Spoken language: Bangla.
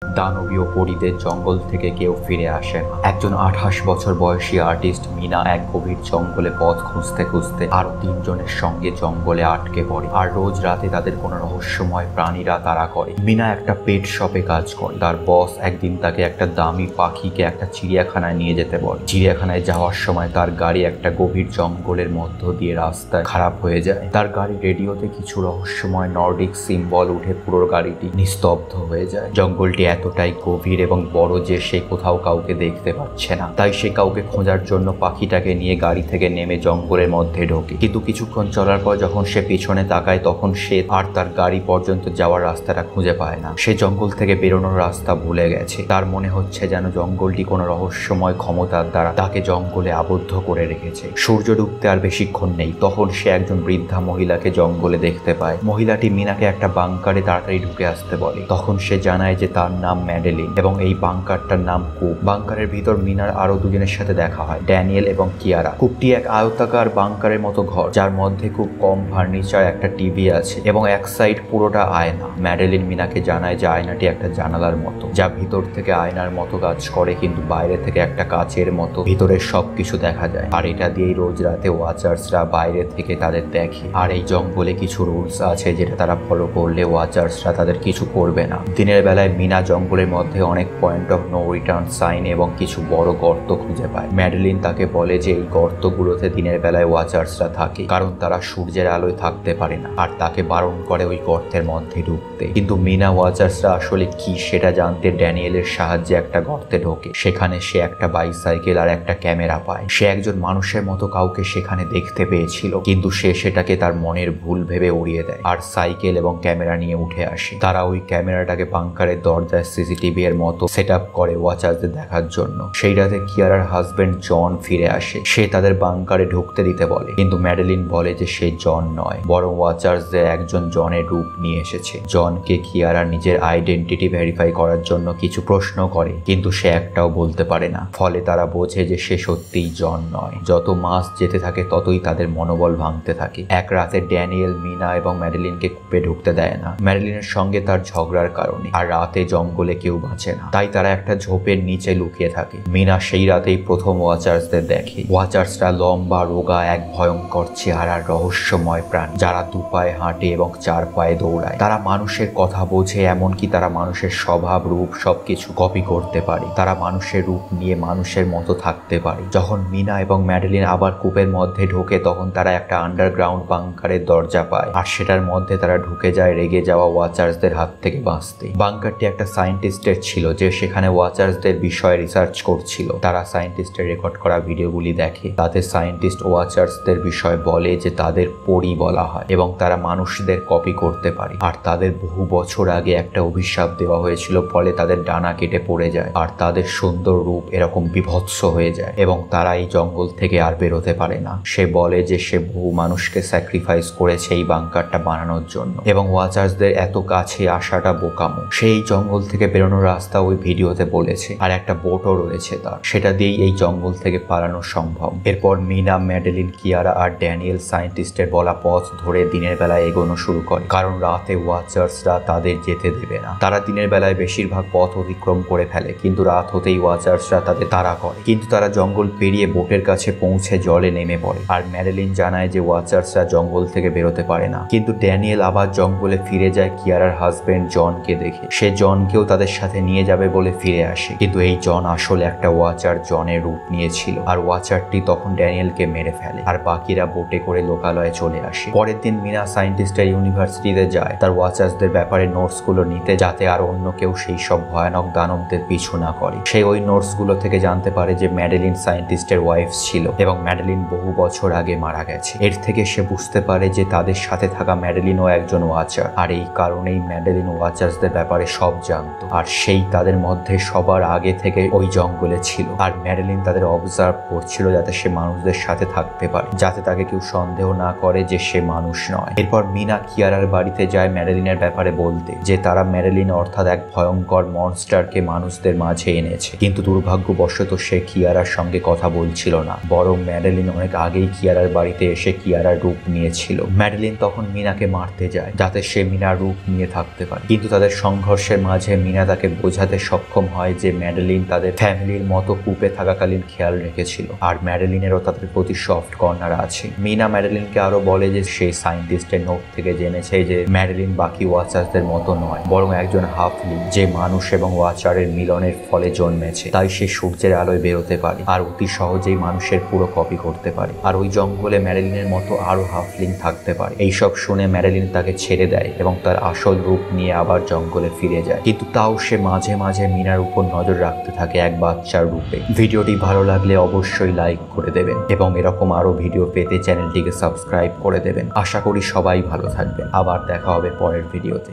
দানবীয় পরীদের জঙ্গল থেকে কেউ ফিরে আসে না। একজন 28 বছর বয়সী আর্টিস্ট মিনা এক গভীর জঙ্গলে পথ খুঁজতে খুঁজতে আরো 3 জনের সঙ্গে জঙ্গলে আটকে পড়ে। আর রোজ রাতে তাদের কোনো রহস্যময় প্রাণীরা তাড়া করে। মিনা একটা পেট শপে কাজ করে। তার বস একদিন তাকে একটা দামি পাখিকে একটা চিড়িয়াখানায় নিয়ে যেতে বলে। চিড়িয়াখানায় যাওয়ার সময় তার গাড়ি একটা গভীর জঙ্গলের মধ্য দিয়ে রাস্তায় খারাপ হয়ে যায়। তার গাড়ির রেডিওতে কিছু রহস্যময় নর্ডিক সিম্বল উঠে পুরো গাড়িটি নিস্তব্ধ হয়ে যায়। জঙ্গলটি এতটাই গভীর এবং বড় যে সে কোথাও কাউকে দেখতে পাচ্ছে না। তাই সে কাউকে খোঁজার জন্য পাখিটাকে নিয়ে গাড়ি থেকে নেমে জঙ্গলের মধ্যে ঢোকে। কিন্তু কিছুক্ষণ চলার পর যখন সে পিছনে তাকায় তখন সে আর তার গাড়ি পর্যন্ত যাওয়ার রাস্তাটা খুঁজে পায় না। সে জঙ্গল থেকে বেরোনোর রাস্তা ভুলে গেছে। তার মনে হচ্ছে যেন জঙ্গলটি কোনো রহস্যময় ক্ষমতার দ্বারা তাকে জঙ্গলে আবদ্ধ করে রেখেছে। সূর্য ডুবতে আর বেশিক্ষণ নেই। তখন সে একজন বৃদ্ধা মহিলাকে জঙ্গলে দেখতে পায়। মহিলাটি মিনাকে একটা বাংকারে তাড়াতাড়ি ঢুকে আসতে বলে। তখন সে জানায় যে তার নাম ম্যাডেলিন এবং এই বাংকারটার নাম কূপ। বাংকারের ভিতর মিনার আরো দুজনের সাথে দেখা হয়, ড্যানিয়েল এবং কিয়ারা। কূপটি এক আয়তাকার বাংকারের মতো ঘর, যার মধ্যে খুব কম ফার্নিচার, একটা টিভি আছে এবং এক সাইড পুরোটা আয়না। ম্যাডেলিন মিনাকে জানায় যে আয়নাটি একটা জানালার মতো, যা ভিতর থেকে আয়নার মতো কাজ করে, কিন্তু বাইরে থেকে একটা কাচের মতো ভিতরের সবকিছু দেখা যায়। আর এটা দিয়েই রোজ রাতে ওয়াচার্সরা বাইরে থেকে তাদের দেখে। আর এই জঙ্গলে কিছু রুলস আছে যেটা তারা ফলো করলে ওয়াচার্সরা তাদের কিছু করবে না। দিনের বেলায় মিনা জঙ্গলের মধ্যে অনেক point of no return sign এবং কিছু বড় গর্ত খুঁজে পায়। ম্যাডেলিন তাকে বলে যে এই গর্তগুলোতে দিনের বেলায় ওয়াচার্সরা থাকে, কারণ তারা সূর্যের আলোয় থাকতে পারে না, আর তাকে বারণ করে ওই গর্তের মধ্যে ঢুকতে। কিন্তু মিনা ওয়াচার্সরা আসলে কি সেটা জানতে ড্যানিয়েলের সাহায্যে একটা গর্তে ঢোকে। সেখানে সে একটা বাইসাইকেল আর একটা ক্যামেরা পায়। সে একজন মানুষের মতো কাউকে সেখানে দেখতে পেয়েছিল, কিন্তু সে সেটাকে তার মনের ভুল ভেবে উড়িয়ে দেয় আর সাইকেল এবং ক্যামেরা নিয়ে উঠে আসে। তারা ওই ক্যামেরাটাকে বাংকারের দরজায় সিসিটিভি এর মতো সেট আপ করে ওয়াচার্সদের দেখার জন্য। সেই রাতে কিয়ারার হাজবেন্ড জন ফিরে আসে। সে তাদের বাংকারে ঢুকতে দিতে বলে, কিন্তু ম্যাডেলিন বলে যে সে জন নয়, বরং ওয়াচার্সদের একজন জনের রূপ নিয়ে এসেছে। জনকে কিয়ারা নিজের আইডেন্টিটি ভেরিফাই করার জন্য কিছু প্রশ্ন করে, কিন্তু সে একটাও বলতে পারে না। ফলে তারা বোঝে যে সে সত্যিই জন নয়। যত মাস যেতে থাকে ততই তাদের মনোবল ভাঙতে থাকে। এক রাতে ড্যানিয়েল মিনা এবং ম্যাডেলিনকে কূপে ঢুকতে দেয় না, ম্যাডেলিনের সঙ্গে তার ঝগড়ার কারণে। আর রাতে জঙ্গলে কেউ বাঁচে না, তাই তারা একটা ঝোপের নিচে লুকিয়ে থাকে। মিনা সেই রাতেই প্রথম ওয়াচার্সদের দেখে। ওয়াচার্সরা লম্বা, রোগা, এক ভয়ঙ্কর চেহারার রহস্যময় প্রাণী, যারা 2 পায়ে হাঁটে এবং 4 পায়ে দৌড়ায়। তারা মানুষের কথা বোঝে, এমনকি তারা মানুষের স্বভাব, রূপ সবকিছু কপি করতে পারে। তারা মানুষের রূপ নিয়ে মানুষের মতো থাকতে পারে। যখন মিনা এবং ম্যাডেলিন আবার কূপের মধ্যে ঢোকে তখন তারা একটা আন্ডারগ্রাউন্ড বাংকারের দরজা পায়, আর সেটার মধ্যে তারা ঢুকে যায় রেগে যাওয়া ওয়াচার্সদের হাত থেকে বাঁচতে। বাংকারটি একটা সায়েন্টিস্টের ছিল যে সেখানে ওয়াচার্সদের বিষয়ে রিসার্চ করছিল। তারা সায়েন্টিস্টের রেকর্ড করা ভিডিওগুলি দেখে। তাতে সায়েন্টিস্ট ওয়াচার্সদের বিষয়ে বলে যে তাদের পরী বলা হয় এবং তারা মানুষদের কপি করতে পারে। আর তাদের বহু বছর আগে একটা অভিশাপ দেওয়া হয়েছিল, ফলে তাদের ডানা কেটে পড়ে যায় আর তাদের সুন্দর রূপ এরকম বিভৎস হয়ে যায় এবং তারা এই জঙ্গল থেকে আর বেরোতে পারে না। সে বলে যে সে বহু মানুষকে স্যাক্রিফাইস করেছে এই বাংকারটা বানানোর জন্য এবং ওয়াচার্সদের এত কাছে আসাটা বোকামো। সেই জঙ্গল থেকে বেরোনোর রাস্তা ওই ভিডিওতে বলেছে, আর একটা বোটও রয়েছে তার, সেটা দিয়েই এই জঙ্গল থেকে পালানো সম্ভব। এরপর মিনা, ম্যাডেলিন, কিয়ারা আর ড্যানিয়েল সায়েন্টিস্টের বলা পথ ধরে দিনের বেলায় এগোনো শুরু করে, কারণ রাতে ওয়াচার্সরা তাদের যেতে দেবে না। তারা দিনের বেলায় বেশিরভাগ পথ অতিক্রম করে ফেলে, কিন্তু রাত হতেই ওয়াচার্সরা তাদের তাড়া করে। কিন্তু তারা জঙ্গল পেরিয়ে বোটের কাছে পৌঁছে জলে নেমে পড়ে। আর ম্যাডেলিন জানায় যে ওয়াচার্সরা জঙ্গল থেকে বেরোতে পারে না। কিন্তু ড্যানিয়েল আবার জঙ্গলে ফিরে যায় কিয়ারার হাজবেন্ড জনকে দেখে। সে জনকেও তাদের সাথে নিয়ে যাবে বলে ফিরে আসে, কিন্তু এই জন আসলে একটা ওয়াচার জনের রূপ নিয়েছিল। আর ওয়াচারটি তখন ড্যানিয়েলকে মেরে ফেলে, আর বাকিরা বোটে করে লোকালয়ে চলে আসে। পরের দিন মিনা সায়েন্টিস্টের ইউনিভার্সিটিতে যায় তার ওয়াচার্সদের ব্যাপারে নোটসগুলো নিতে, যাতে আর অন্য কেউ সেই সব ভয়ানক দানবদের পিছু না করে। সে ওই নোটসগুলো থেকে জানতে পারে যে ম্যাডেলিন সায়েন্টিস্টের ওয়াইফ ছিল এবং ম্যাডেলিন বহু বছর আগে মারা গেছে। এর থেকে সে বুঝতে পারে যে তাদের সাথে থাকা ম্যাডেলিনও একজন ওয়াচার, আর এই কারণেই ম্যাডেলিন ওয়াচার্সদের ব্যাপারে সব জানতো। আর সেই তাদের মধ্যে সবার আগে থেকে ওই জঙ্গলে ছিল। আর ম্যাডেলিন তাদের অবজার্ভ করছিল যাতে সে মানুষদের সাথে থাকতে পারে, যাতে তাকে কেউ সন্দেহ না করে যে সে মানুষ নয়। এরপর মিনা কিয়ারার বাড়িতে যায় ম্যাডেলিনের ব্যাপারে বলতে, যে তারা ম্যাডেলিন অর্থাৎ এক ভয়ঙ্কর মনস্টারকে মানুষদের মাঝে এনেছে। কিন্তু দুর্ভাগ্যবশত সে কিয়ারার সঙ্গে কথা বলছিল না, বরং ম্যাডেলিন অনেক আগেই কিয়ারার বাড়িতে এসে কিয়ারার রূপ নিয়েছিল। ম্যাডেলিন তখন মিনাকে মারতে যায় যাতে সে মিনার রূপ নিয়ে থাকতে পারে, কিন্তু তাদের সংঘর্ষের মাঝে মাঝে মিনা তাকে বোঝাতে সক্ষম হয় যে ম্যাডেলিন তাদের ফ্যামিলির মতো কূপে থাকাকালীন খেয়াল রেখেছিল, আর ম্যাডেলিনেরও তাদের প্রতি সফট কর্নার আছে। মিনা ম্যাডেলিনকে আরো বলে যে সেই সায়েন্টিস্টের নোট থেকে জেনেছে যে ম্যাডেলিন বাকি ওয়াচারদের মতো নয়, বরং একজন হাফলিং যে মানুষ এবং ওয়াচারের মিলনের ফলে জন্মেছে। তাই সে সূর্যের আলোয় বেরোতে পারে আর অতি সহজেই মানুষের পুরো কপি করতে পারে। আর ওই জঙ্গলে ম্যাডেলিনের মতো আরো হাফলিং থাকতে পারে। এইসব শুনে ম্যাডেলিন তাকে ছেড়ে দেয় এবং তার আসল রূপ নিয়ে আবার জঙ্গলে ফিরে যায়, কিন্তু তাও সে মাঝে মাঝে মিনার উপর নজর রাখতে থাকে এক বাচ্চার রূপে। ভিডিওটি ভালো লাগলে অবশ্যই লাইক করে দেবেন এবং এরকম আরো ভিডিও পেতে চ্যানেলটিকে সাবস্ক্রাইব করে দেবেন। আশা করি সবাই ভালো থাকবেন। আবার দেখা হবে পরের ভিডিওতে।